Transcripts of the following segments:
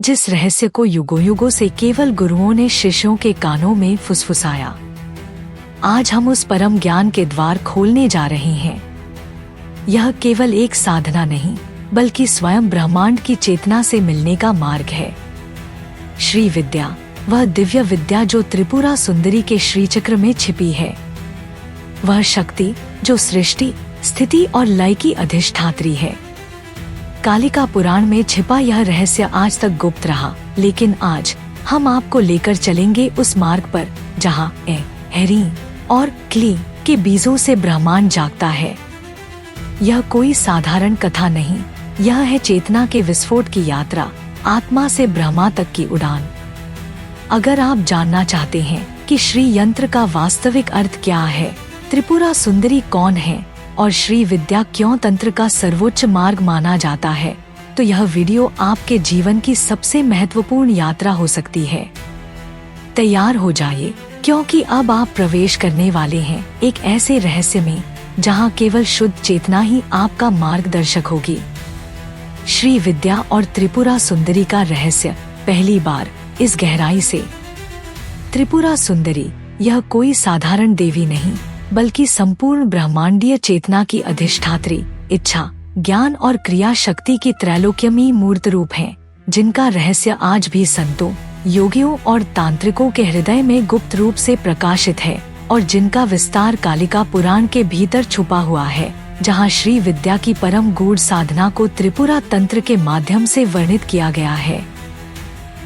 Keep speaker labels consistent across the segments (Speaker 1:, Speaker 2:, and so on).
Speaker 1: जिस रहस्य को युगों युगों से केवल गुरुओं ने शिष्यों के कानों में फुसफुसाया। आज हम उस परम ज्ञान के द्वार खोलने जा रहे हैं। यह केवल एक साधना नहीं, बल्कि स्वयं ब्रह्मांड की चेतना से मिलने का मार्ग है। श्री विद्या, वह दिव्य विद्या जो त्रिपुरा सुंदरी के श्रीचक्र में छिपी है। वह शक्ति जो सृष्टि, स्थिति और लय की अधिष्ठात्री है। कालिका पुराण में छिपा यह रहस्य आज तक गुप्त रहा, लेकिन आज हम आपको लेकर चलेंगे उस मार्ग पर जहाँ हेरी और क्ली के बीजों से ब्रह्मांड जागता है। यह कोई साधारण कथा नहीं, यह है चेतना के विस्फोट की यात्रा, आत्मा से ब्रह्मा तक की उड़ान। अगर आप जानना चाहते हैं कि श्री यंत्र का वास्तविक अर्थ क्या है, त्रिपुरा सुंदरी कौन है और श्री विद्या क्यों तंत्र का सर्वोच्च मार्ग माना जाता है, तो यह वीडियो आपके जीवन की सबसे महत्वपूर्ण यात्रा हो सकती है। तैयार हो जाइए, क्योंकि अब आप प्रवेश करने वाले हैं एक ऐसे रहस्य में जहां केवल शुद्ध चेतना ही आपका मार्गदर्शक होगी। श्री विद्या और त्रिपुरा सुंदरी का रहस्य पहली बार इस गहराई से। त्रिपुरा सुंदरी यह कोई साधारण देवी नहीं, बल्कि संपूर्ण ब्रह्मांडीय चेतना की अधिष्ठात्री, इच्छा, ज्ञान और क्रिया शक्ति की त्रैलोक्यमयी मूर्त रूप है, जिनका रहस्य आज भी संतों, योगियों और तांत्रिकों के हृदय में गुप्त रूप से प्रकाशित है और जिनका विस्तार कालिका पुराण के भीतर छुपा हुआ है, जहां श्री विद्या की परम गूढ़ साधना को त्रिपुरा तंत्र के माध्यम से वर्णित किया गया है।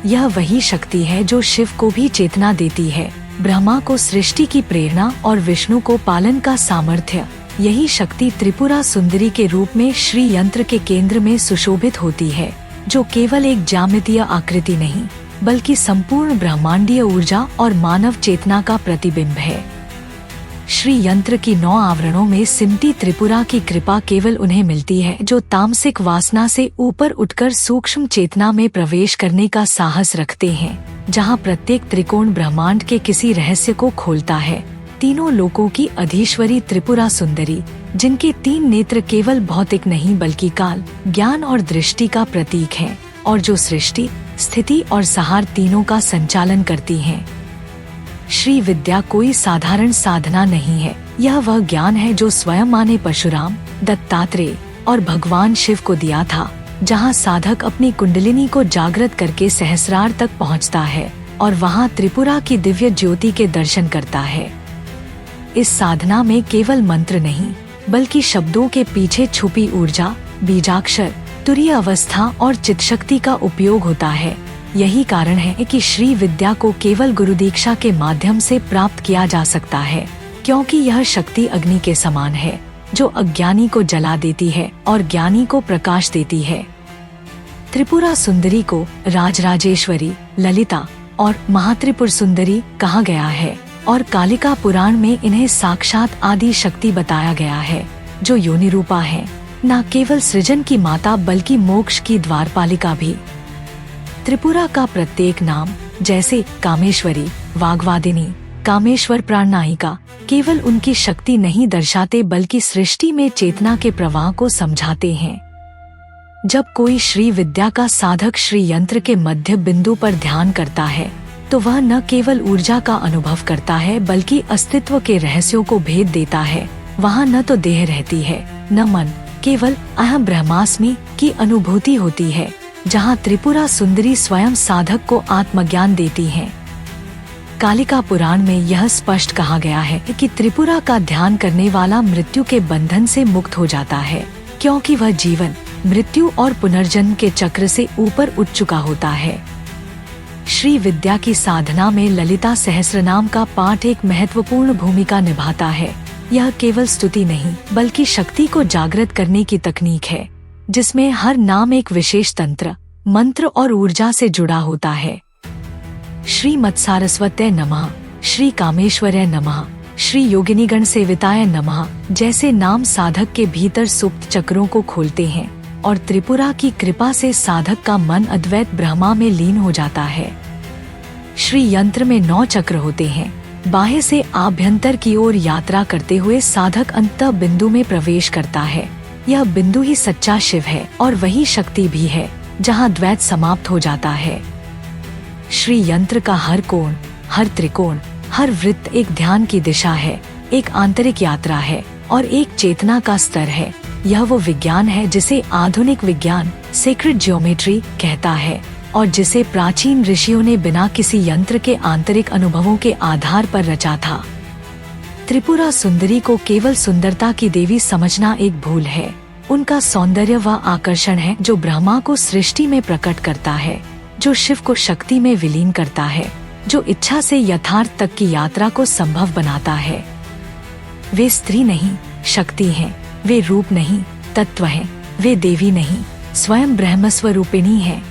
Speaker 1: यह वही शक्ति है जो शिव को भी चेतना देती है, ब्रह्मा को सृष्टि की प्रेरणा और विष्णु को पालन का सामर्थ्य। यही शक्ति त्रिपुरा सुंदरी के रूप में श्री यंत्र के केंद्र में सुशोभित होती है, जो केवल एक ज्यामितीय आकृति नहीं, बल्कि संपूर्ण ब्रह्मांडीय ऊर्जा और मानव चेतना का प्रतिबिंब है। श्री यंत्र की 9 आवरणों में सिमटी त्रिपुरा की कृपा केवल उन्हें मिलती है जो तामसिक वासना से ऊपर उठकर सूक्ष्म चेतना में प्रवेश करने का साहस रखते हैं, जहां प्रत्येक त्रिकोण ब्रह्मांड के किसी रहस्य को खोलता है। तीनों लोकों की अधीश्वरी त्रिपुरा सुंदरी, जिनके 3 नेत्र केवल भौतिक नहीं बल्कि काल, ज्ञान और दृष्टि का प्रतीक हैं, और जो सृष्टि, स्थिति और संहार तीनों का संचालन करती हैं। श्री विद्या कोई साधारण साधना नहीं है, यह वह ज्ञान है जो स्वयं मां ने परशुराम, दत्तात्रेय और भगवान शिव को दिया था, जहां साधक अपनी कुंडलिनी को जागृत करके सहस्रार तक पहुंचता है और वहां त्रिपुरा की दिव्य ज्योति के दर्शन करता है। इस साधना में केवल मंत्र नहीं, बल्कि शब्दों के पीछे छुपी ऊर्जा, बीजाक्षर, तुरीय अवस्था और चित्शक्ति का उपयोग होता है। यही कारण है कि श्री विद्या को केवल गुरु दीक्षा के माध्यम से प्राप्त किया जा सकता है, क्योंकि यह शक्ति अग्नि के समान है, जो अज्ञानी को जला देती है और ज्ञानी को प्रकाश देती है। त्रिपुरा सुंदरी को राजराजेश्वरी, ललिता और महात्रिपुर सुंदरी कहा गया है, और कालिका पुराण में इन्हें साक्षात आदि शक्ति बताया गया है, जो योनि रूपा है, न केवल सृजन की माता बल्कि मोक्ष की द्वारपालिका भी। त्रिपुरा का प्रत्येक नाम, जैसे कामेश्वरी, वाग्वादिनी, कामेश्वर प्राणनायिका, केवल उनकी शक्ति नहीं दर्शाते बल्कि सृष्टि में चेतना के प्रवाह को समझाते हैं। जब कोई श्री विद्या का साधक श्री यंत्र के मध्य बिंदु पर ध्यान करता है, तो वह न केवल ऊर्जा का अनुभव करता है बल्कि अस्तित्व के रहस्यों को भेद देता है। वहाँ न तो देह रहती है, न मन, केवल अहम ब्रह्मास्मि की अनुभूति होती है, जहाँ त्रिपुरा सुंदरी स्वयं साधक को आत्मज्ञान देती हैं। कालिका पुराण में यह स्पष्ट कहा गया है कि त्रिपुरा का ध्यान करने वाला मृत्यु के बंधन से मुक्त हो जाता है, क्योंकि वह जीवन, मृत्यु और पुनर्जन्म के चक्र से ऊपर उठ चुका होता है। श्री विद्या की साधना में ललिता सहस्रनाम का पाठ एक महत्वपूर्ण भूमिका निभाता है। यह केवल स्तुति नहीं, बल्कि शक्ति को जागृत करने की तकनीक है, जिसमें हर नाम एक विशेष तंत्र, मंत्र और ऊर्जा से जुड़ा होता है। श्री मत्सारस्वत्यै नमः, श्री कामेश्वर्यै नमः, श्री योगिनीगण सेविताय नमः जैसे नाम साधक के भीतर सुप्त चक्रों को खोलते हैं और त्रिपुरा की कृपा से साधक का मन अद्वैत ब्रह्मा में लीन हो जाता है। श्री यंत्र में 9 चक्र होते हैं। बाह्य से आभ्यंतर की ओर यात्रा करते हुए साधक अंतः बिंदु में प्रवेश करता है। यह बिंदु ही सच्चा शिव है और वही शक्ति भी है, जहाँ द्वैत समाप्त हो जाता है। श्री यंत्र का हर कोण, हर त्रिकोण, हर वृत्त एक ध्यान की दिशा है, एक आंतरिक यात्रा है और एक चेतना का स्तर है। यह वो विज्ञान है जिसे आधुनिक विज्ञान सेक्रेड ज्योमेट्री कहता है और जिसे प्राचीन ऋषियों ने बिना किसी यंत्र के आंतरिक अनुभवों के आधार पर रचा था। त्रिपुरा सुंदरी को केवल सुंदरता की देवी समझना एक भूल है। उनका सौंदर्य वह आकर्षण है जो ब्रह्मा को सृष्टि में प्रकट करता है, जो शिव को शक्ति में विलीन करता है, जो इच्छा से यथार्थ तक की यात्रा को संभव बनाता है। वे स्त्री नहीं, शक्ति हैं। वे रूप नहीं, तत्व हैं। वे देवी नहीं, स्वयं ब्रह्म स्वरूपिणी हैं।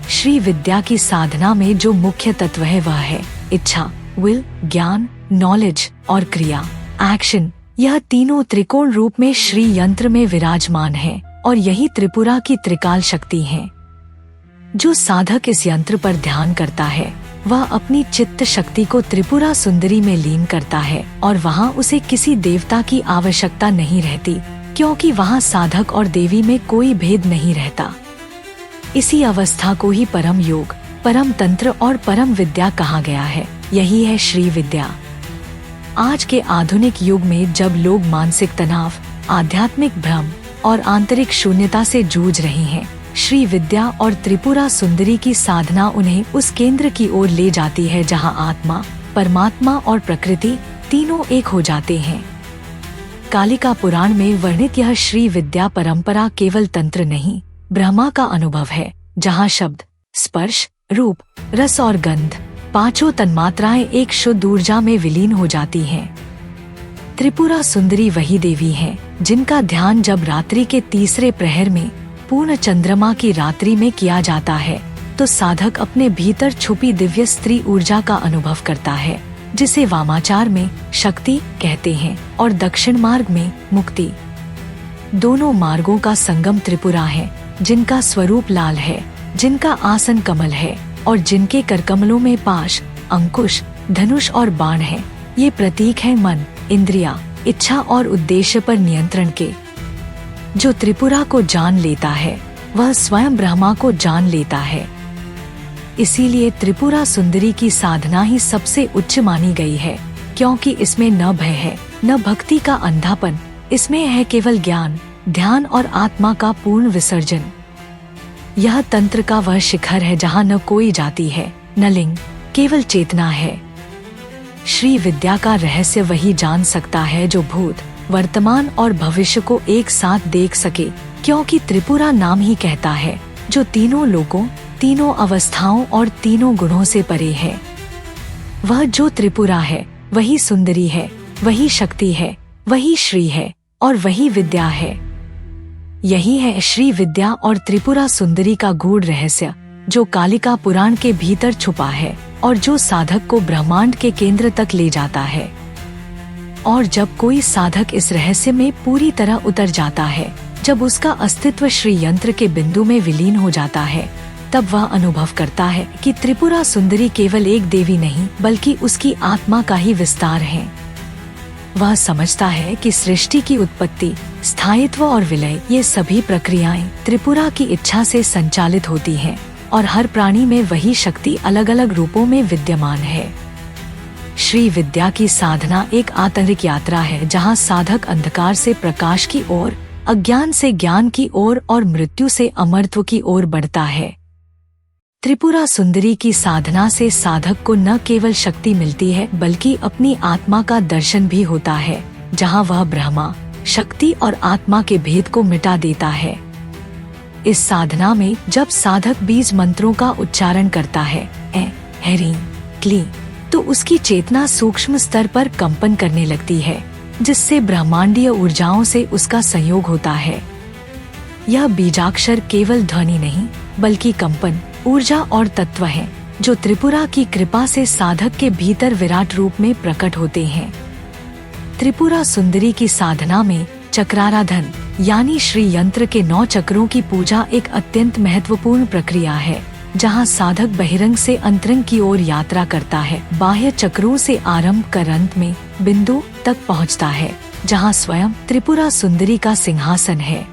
Speaker 1: श्री विद्या की साधना में जो मुख्य तत्व है वह है इच्छा, विल, ज्ञान, नॉलेज और क्रिया, एक्शन। यह तीनों त्रिकोण रूप में श्री यंत्र में विराजमान है और यही त्रिपुरा की त्रिकाल शक्ति है। जो साधक इस यंत्र पर ध्यान करता है वह अपनी चित्त शक्ति को त्रिपुरा सुंदरी में लीन करता है और वहाँ उसे किसी देवता की आवश्यकता नहीं रहती, क्योंकि वहाँ साधक और देवी में कोई भेद नहीं रहता। इसी अवस्था को ही परम योग, परम तंत्र और परम विद्या कहा गया है। यही है श्री विद्या। आज के आधुनिक युग में जब लोग मानसिक तनाव, आध्यात्मिक भ्रम और आंतरिक शून्यता से जूझ रहे हैं, श्री विद्या और त्रिपुरा सुंदरी की साधना उन्हें उस केंद्र की ओर ले जाती है जहां आत्मा, परमात्मा और प्रकृति तीनों एक हो जाते हैं। कालिका पुराण में वर्णित यह श्री विद्या परंपरा केवल तंत्र नहीं, ब्रह्मा का अनुभव है, जहां शब्द, स्पर्श, रूप, रस और गंध पांचों तन्मात्राएं एक शुद्ध ऊर्जा में विलीन हो जाती हैं। त्रिपुरा सुंदरी वही देवी हैं जिनका ध्यान जब रात्रि के तीसरे प्रहर में पूर्ण चंद्रमा की रात्रि में किया जाता है तो साधक अपने भीतर छुपी दिव्य स्त्री ऊर्जा का अनुभव करता है, जिसे वामाचार में शक्ति कहते हैं और दक्षिण मार्ग में मुक्ति। दोनों मार्गों का संगम त्रिपुरा है, जिनका स्वरूप लाल है, जिनका आसन कमल है और जिनके करकमलों में पाश, अंकुश, धनुष और बाण है। ये प्रतीक है मन, इंद्रिया, इच्छा और उद्देश्य पर नियंत्रण के। जो त्रिपुरा को जान लेता है वह स्वयं ब्रह्मा को जान लेता है। इसीलिए त्रिपुरा सुंदरी की साधना ही सबसे उच्च मानी गई है, क्योंकि इसमें न भय है, न भक्ति का अंधापन। इसमें है केवल ज्ञान, ध्यान और आत्मा का पूर्ण विसर्जन। यह तंत्र का वह शिखर है जहाँ न कोई जाति है, न लिंग, केवल चेतना है। श्री विद्या का रहस्य वही जान सकता है जो भूत, वर्तमान और भविष्य को एक साथ देख सके, क्योंकि त्रिपुरा नाम ही कहता है जो तीनों लोकों, तीनों अवस्थाओं और तीनों गुणों से परे है। वह जो त्रिपुरा है वही सुंदरी है, वही शक्ति है, वही श्री है और वही विद्या है। यही है श्री विद्या और त्रिपुरा सुंदरी का गूढ़ रहस्य, जो कालिका पुराण के भीतर छुपा है और जो साधक को ब्रह्मांड के केंद्र तक ले जाता है। और जब कोई साधक इस रहस्य में पूरी तरह उतर जाता है, जब उसका अस्तित्व श्री यंत्र के बिंदु में विलीन हो जाता है, तब वह अनुभव करता है कि त्रिपुरा सुंदरी केवल एक देवी नहीं बल्कि उसकी आत्मा का ही विस्तार है। वह समझता है कि सृष्टि की उत्पत्ति, स्थायित्व और विलय, ये सभी प्रक्रियाएं त्रिपुरा की इच्छा से संचालित होती हैं और हर प्राणी में वही शक्ति अलग अलग रूपों में विद्यमान है। श्री विद्या की साधना एक आंतरिक यात्रा है जहां साधक अंधकार से प्रकाश की ओर, अज्ञान से ज्ञान की ओर और मृत्यु से अमरत्व की ओर बढ़ता है। त्रिपुरा सुंदरी की साधना से साधक को न केवल शक्ति मिलती है बल्कि अपनी आत्मा का दर्शन भी होता है, जहां वह ब्रह्मा, शक्ति और आत्मा के भेद को मिटा देता है। इस साधना में जब साधक बीज मंत्रों का उच्चारण करता है, ऐ, ह्रीं, क्लीं, तो उसकी चेतना सूक्ष्म स्तर पर कंपन करने लगती है, जिससे ब्रह्मांडीय ऊर्जाओं से उसका संयोग होता है। यह बीजाक्षर केवल ध्वनि नहीं बल्कि कंपन, ऊर्जा और तत्व हैं, जो त्रिपुरा की कृपा से साधक के भीतर विराट रूप में प्रकट होते हैं। त्रिपुरा सुंदरी की साधना में चक्राराधन यानी श्री यंत्र के 9 चक्रों की पूजा एक अत्यंत महत्वपूर्ण प्रक्रिया है, जहां साधक बहिरंग से अंतरंग की ओर यात्रा करता है, बाह्य चक्रों से आरंभ कर अंत में बिंदु तक पहुंचता है, जहां स्वयं त्रिपुरा सुंदरी का सिंहासन है।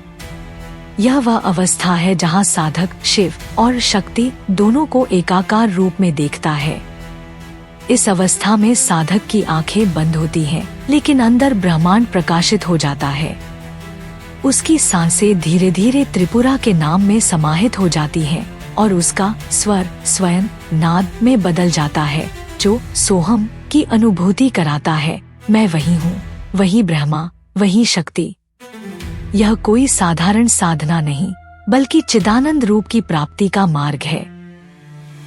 Speaker 1: यह वह अवस्था है जहाँ साधक शिव और शक्ति दोनों को एकाकार रूप में देखता है। इस अवस्था में साधक की आंखें बंद होती हैं, लेकिन अंदर ब्रह्मांड प्रकाशित हो जाता है। उसकी सांसें धीरे धीरे त्रिपुरा के नाम में समाहित हो जाती हैं और उसका स्वर स्वयं नाद में बदल जाता है, जो सोहम की अनुभूति कराता है। मैं वही हूँ, वही ब्रह्मा, वही शक्ति। यह कोई साधारण साधना नहीं, बल्कि चिदानंद रूप की प्राप्ति का मार्ग है।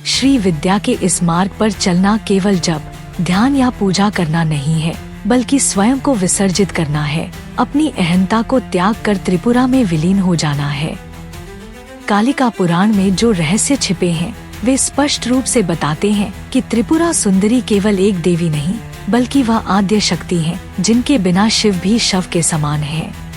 Speaker 1: श्री विद्या के इस मार्ग पर चलना केवल जप, ध्यान या पूजा करना नहीं है, बल्कि स्वयं को विसर्जित करना है, अपनी अहंता को त्याग कर त्रिपुरा में विलीन हो जाना है। कालिका पुराण में जो रहस्य छिपे हैं, वे स्पष्ट रूप से बताते हैं कि त्रिपुरा सुंदरी केवल एक देवी नहीं, बल्कि वह आद्य शक्ति है, जिनके बिना शिव भी शव के समान है।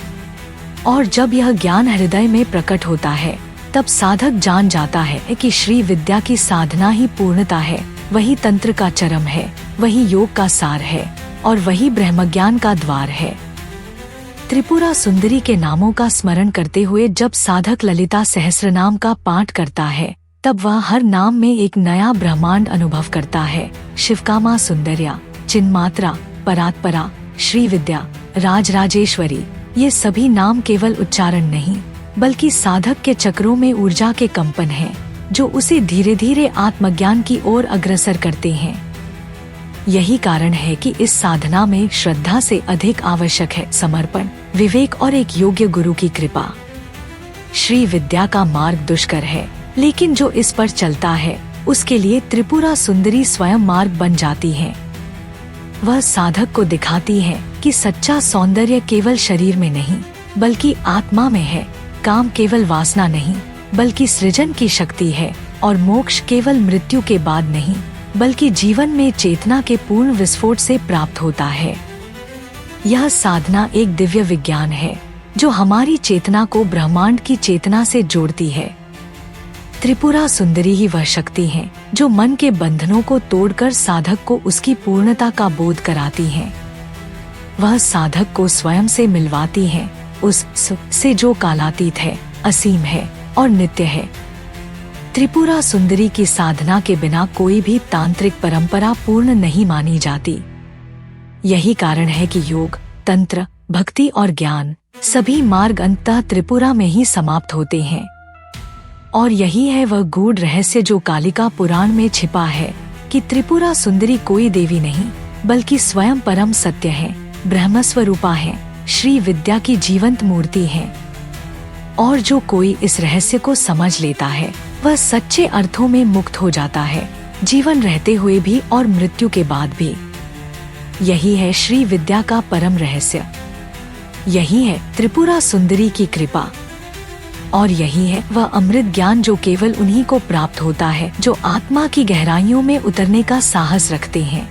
Speaker 1: और जब यह ज्ञान हृदय में प्रकट होता है, तब साधक जान जाता है कि श्री विद्या की साधना ही पूर्णता है, वही तंत्र का चरम है, वही योग का सार है और वही ब्रह्मज्ञान का द्वार है। त्रिपुरा सुंदरी के नामों का स्मरण करते हुए जब साधक ललिता सहस्रनाम का पाठ करता है, तब वह हर नाम में एक नया ब्रह्मांड अनुभव करता है। शिवकामा सुंदर्या, चिन्मात्रा, परात्परा, श्री विद्या, राजराजेश्वरी, ये सभी नाम केवल उच्चारण नहीं, बल्कि साधक के चक्रों में ऊर्जा के कंपन हैं, जो उसे धीरे धीरे आत्मज्ञान की ओर अग्रसर करते हैं। यही कारण है कि इस साधना में श्रद्धा से अधिक आवश्यक है समर्पण, विवेक और एक योग्य गुरु की कृपा। श्री विद्या का मार्ग दुष्कर है, लेकिन जो इस पर चलता है, उसके लिए त्रिपुरा सुंदरी स्वयं मार्ग बन जाती है। वह साधक को दिखाती है कि सच्चा सौंदर्य केवल शरीर में नहीं, बल्कि आत्मा में है। काम केवल वासना नहीं, बल्कि सृजन की शक्ति है। और मोक्ष केवल मृत्यु के बाद नहीं, बल्कि जीवन में चेतना के पूर्ण विस्फोट से प्राप्त होता है। यह साधना एक दिव्य विज्ञान है, जो हमारी चेतना को ब्रह्मांड की चेतना से जोड़ती है। त्रिपुरा सुंदरी ही वह शक्ति है, जो मन के बंधनों को तोड़कर साधक को उसकी पूर्णता का बोध कराती है। वह साधक को स्वयं से मिलवाती है, उस से जो कालातीत है, असीम है और नित्य है। त्रिपुरा सुंदरी की साधना के बिना कोई भी तांत्रिक परंपरा पूर्ण नहीं मानी जाती। यही कारण है कि योग, तंत्र, भक्ति और ज्ञान सभी मार्ग अंततः त्रिपुरा में ही समाप्त होते हैं। और यही है वह गूढ़ रहस्य जो कालिका पुराण में छिपा है कि त्रिपुरा सुंदरी कोई देवी नहीं, बल्कि स्वयं परम सत्य है, ब्रह्मस्वरूपा है, श्री विद्या की जीवंत मूर्ति है। और जो कोई इस रहस्य को समझ लेता है, वह सच्चे अर्थों में मुक्त हो जाता है, जीवन रहते हुए भी और मृत्यु के बाद भी। यही है श्री विद्या का परम रहस्य। यही है त्रिपुरा सुंदरी की कृपा। और यही है वह अमृत ज्ञान जो केवल उन्हीं को प्राप्त होता है जो आत्मा की गहराइयों में उतरने का साहस रखते हैं।